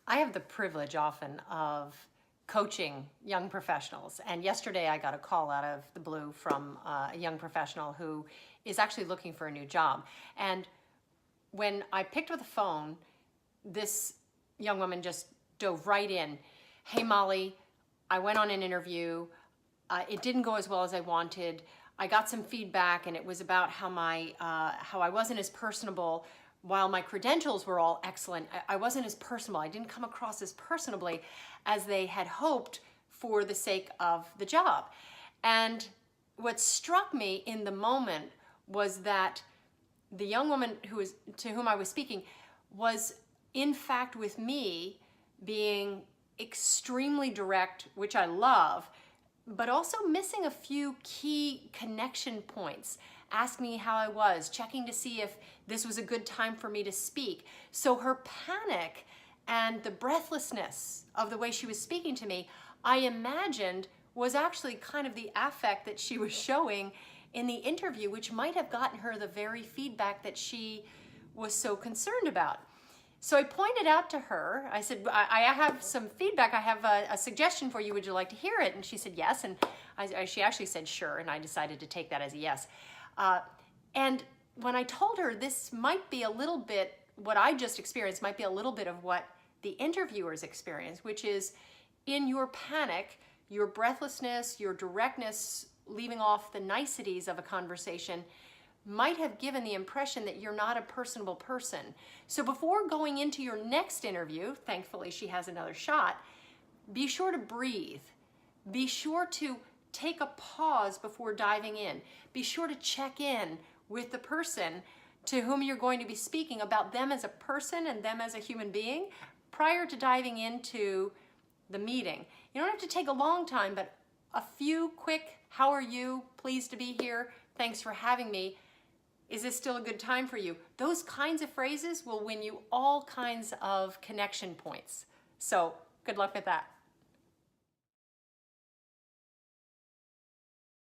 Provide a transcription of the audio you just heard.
I have the privilege often of coaching young professionals. And yesterday I got a call out of the blue from a young professional who is actually looking for a new job. And when I picked up the phone, this young woman just dove right in. Hey, Molly, I went on an interview. It didn't go as well as I wanted. I got some feedback, and it was about how I wasn't as personable. While my credentials were all excellent, I wasn't as personable. I didn't come across as personably as they had hoped for the sake of the job. And what struck me in the moment was that the young woman to whom I was speaking was in fact with me being extremely direct, which I love, but also missing a few key connection points. Ask me how I was, checking to see if this was a good time for me to speak. So her panic and the breathlessness of the way she was speaking to me, I imagined was actually kind of the affect that she was showing in the interview, which might have gotten her the very feedback that she was so concerned about. So I pointed out to her, I said, I have some feedback, I have a suggestion for you, would you like to hear it? And she said yes, and she actually said sure, and I decided to take that as a yes. And when I told her this might be a little bit, what I just experienced might be a little bit of what the interviewers experienced, which is in your panic, your breathlessness, your directness, leaving off the niceties of a conversation might have given the impression that you're not a personable person. So before going into your next interview, thankfully she has another shot, be sure to breathe. Be sure to take a pause before diving in. Be sure to check in with the person to whom you're going to be speaking about them as a person and them as a human being prior to diving into the meeting. You don't have to take a long time, but a few quick, how are you? Pleased to be here. Thanks for having me. Is this still a good time for you? Those kinds of phrases will win you all kinds of connection points. So good luck with that.